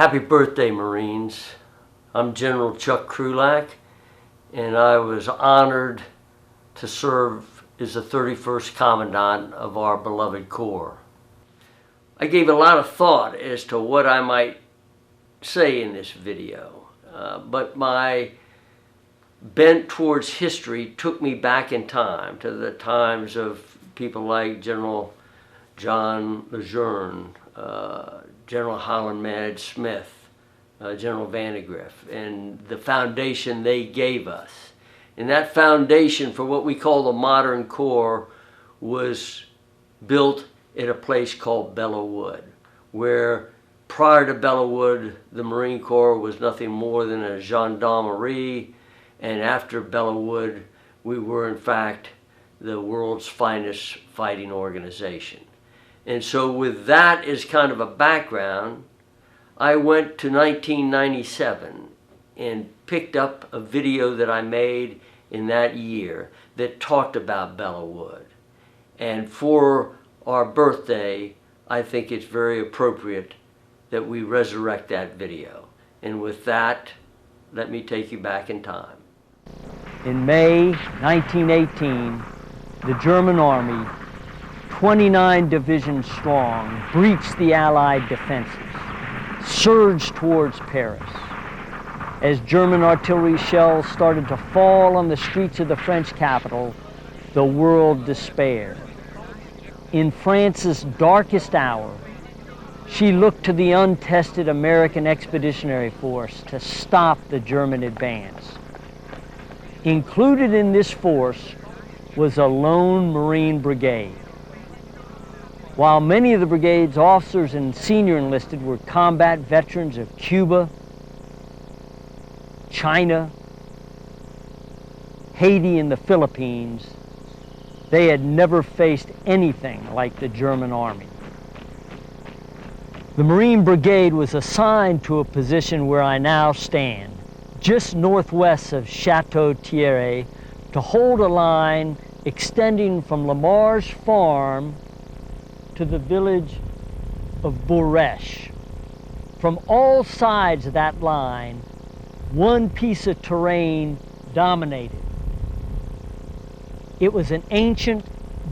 Happy birthday, Marines. I'm General Chuck Krulak, and I was honored to serve as the 31st Commandant of our beloved Corps. I gave a lot of thought as to what I might say in this video, but my bent towards history took me back in time to the times of people like General John Lejeune, General Holland Manage Smith, General Vandegrift, and the foundation they gave us. And that foundation for what we call the modern Corps was built at a place called Belleau Wood, where prior to Belleau Wood, the Marine Corps was nothing more than a gendarmerie, and after Belleau Wood, we were in fact the world's finest fighting organization. And so with that as kind of a background, I went to 1997 and picked up a video that I made in that year that talked about Belleau Wood. And for our birthday, I think it's very appropriate that we resurrect that video. And with that, let me take you back in time. In May 1918, the German army, 29 divisions strong, breached the Allied defenses, surged towards Paris. As German artillery shells started to fall on the streets of the French capital, the world despaired. In France's darkest hour, she looked to the untested American Expeditionary Force to stop the German advance. Included in this force was a lone Marine brigade. While many of the brigade's officers and senior enlisted were combat veterans of Cuba, China, Haiti, and the Philippines, they had never faced anything like the German army. The Marine Brigade was assigned to a position where I now stand, just northwest of Chateau Thierry, to hold a line extending from Lamar's farm to the village of Bourèche. From all sides of that line, one piece of terrain dominated. It was an ancient,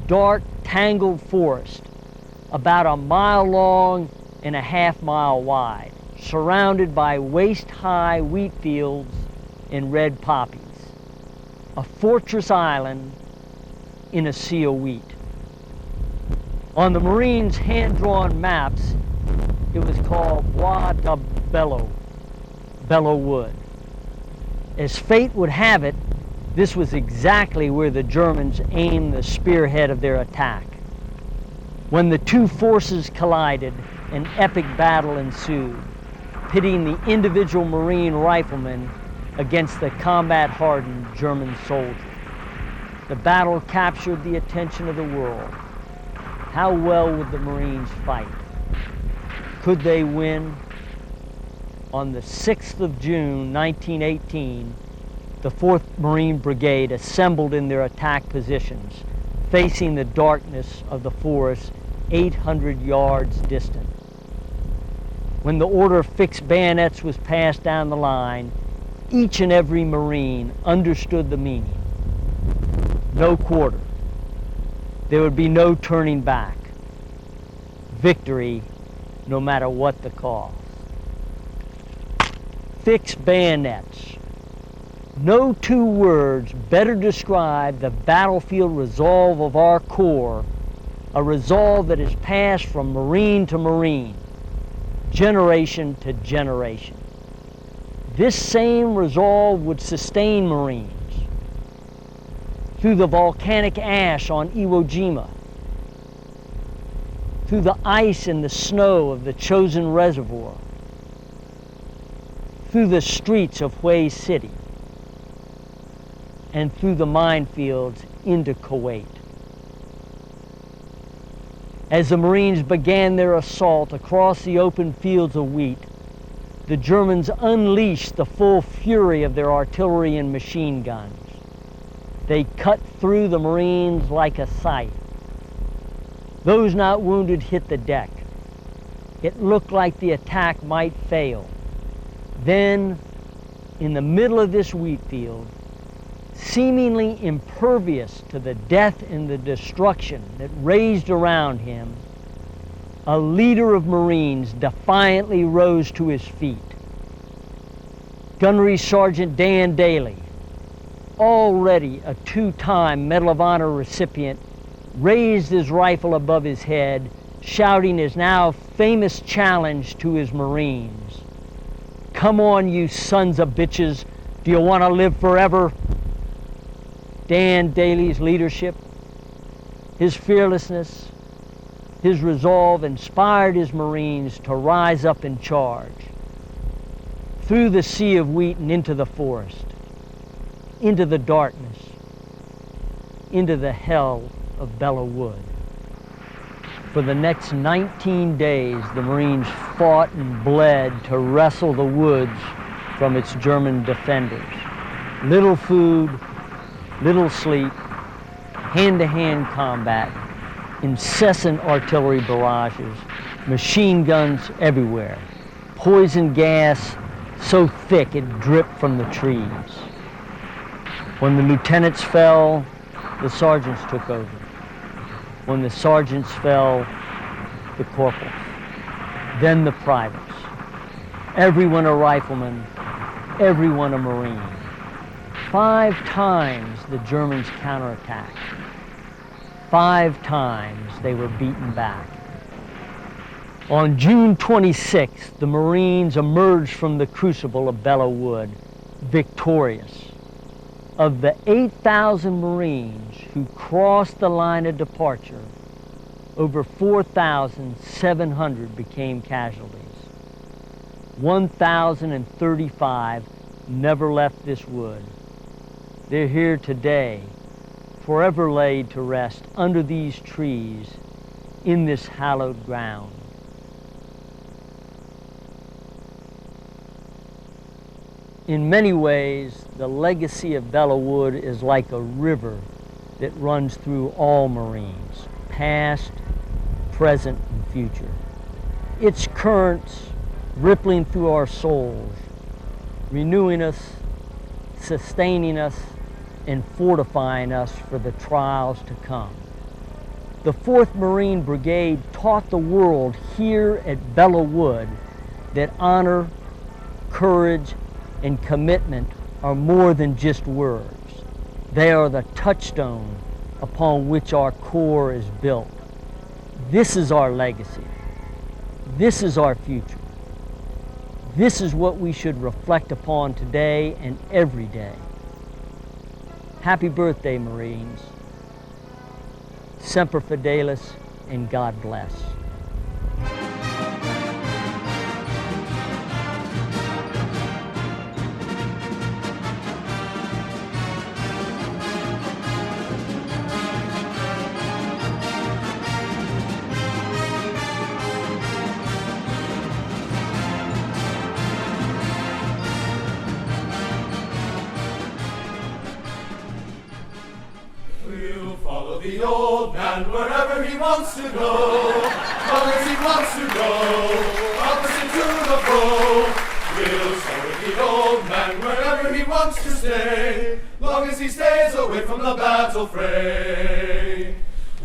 dark, tangled forest, about a mile long and a half-mile wide, surrounded by waist-high wheat fields and red poppies. A fortress island in a sea of wheat. On the Marines' hand-drawn maps, it was called Bois de Belleau, Belleau Wood. As fate would have it, this was exactly where the Germans aimed the spearhead of their attack. When the two forces collided, an epic battle ensued, pitting the individual Marine riflemen against the combat-hardened German soldier. The battle captured the attention of the world. How well would the Marines fight? Could they win? On the 6th of June, 1918, the 4th Marine Brigade assembled in their attack positions, facing the darkness of the forest 800 yards distant. When the order of fixed bayonets was passed down the line, each and every Marine understood the meaning. No quarter. There would be no turning back. Victory, no matter what the cost. Fixed bayonets. No two words better describe the battlefield resolve of our Corps, a resolve that is passed from Marine to Marine, generation to generation. This same resolve would sustain Marines through the volcanic ash on Iwo Jima, through the ice and the snow of the Chosin Reservoir, through the streets of Hue City, and through the minefields into Kuwait. As the Marines began their assault across the open fields of wheat, the Germans unleashed the full fury of their artillery and machine guns. They cut through the Marines like a scythe. Those not wounded hit the deck. It looked like the attack might fail. Then, in the middle of this wheat field, seemingly impervious to the death and the destruction that raged around him, a leader of Marines defiantly rose to his feet. Gunnery Sergeant Dan Daly, already a two-time Medal of Honor recipient, raised his rifle above his head, shouting his now famous challenge to his Marines. "Come on, you sons of bitches. Do you want to live forever?" Dan Daly's leadership, his fearlessness, his resolve inspired his Marines to rise up and charge through the sea of wheat and into the forest, into the darkness, into the hell of Belleau Wood. For the next 19 days, the Marines fought and bled to wrestle the woods from its German defenders. Little food, little sleep, hand-to-hand combat, incessant artillery barrages, machine guns everywhere, poison gas so thick it dripped from the trees. When the lieutenants fell, the sergeants took over. When the sergeants fell, the corporals, then the privates. Everyone a rifleman, everyone a Marine. 5 times the Germans counterattacked. 5 times they were beaten back. On June 26th, the Marines emerged from the crucible of Belleau Wood, victorious. Of the 8,000 Marines who crossed the line of departure, over 4,700 became casualties. 1,035 never left this wood. They're here today, forever laid to rest under these trees in this hallowed ground. In many ways, the legacy of Belleau Wood is like a river that runs through all Marines, past, present, and future. Its currents rippling through our souls, renewing us, sustaining us, and fortifying us for the trials to come. The 4th Marine Brigade taught the world here at Belleau Wood that honor, courage, and commitment are more than just words. They are the touchstone upon which our Corps is built. This is our legacy. This is our future. This is what we should reflect upon today and every day. Happy birthday, Marines. Semper Fidelis, and God bless. The old man wherever he wants to go, long as he wants to go, opposite to the foe. We'll stay with the old man wherever he wants to stay, long as he stays away from the battle fray.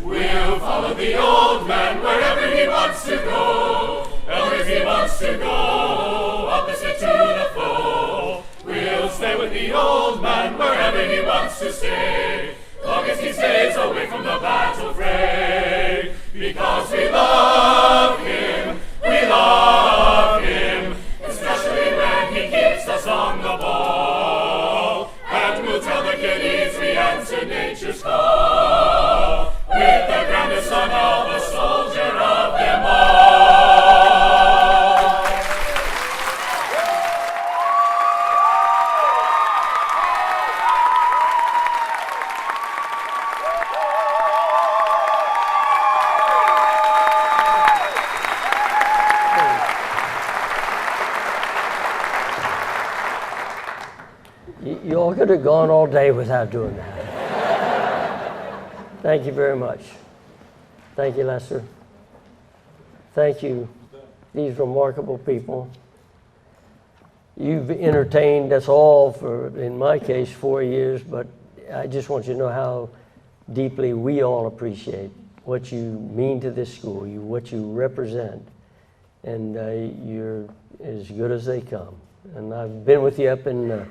We'll follow the old man wherever he wants to go, long as he wants to go, opposite to the foe. We'll stay with the old man wherever he wants to stay, long as he stays away from the battle fray. Because we love him, especially when he keeps us on the ball. And we'll tell the kiddies we answer nature's call, with the grandest son of a soldier of them all. You all could have gone all day without doing that. Thank you very much. Thank you, Lester. Thank you, these remarkable people. You've entertained us all for, in my case, 4 years, but I just want you to know how deeply we all appreciate what you mean to this school, what you represent, and you're as good as they come. And I've been with you up in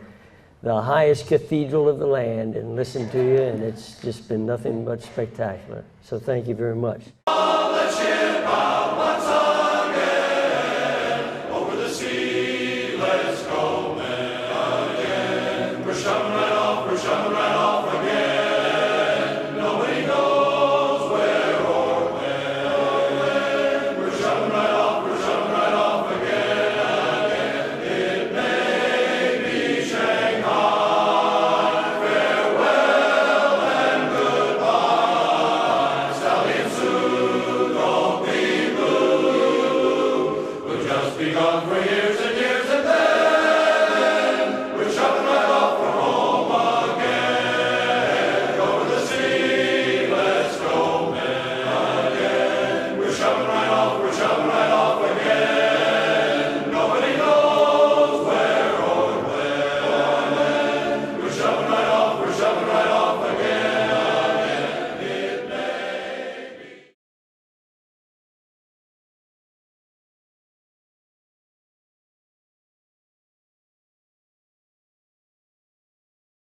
the highest cathedral of the land and listened to you, and it's just been nothing but spectacular. So thank you very much. Begun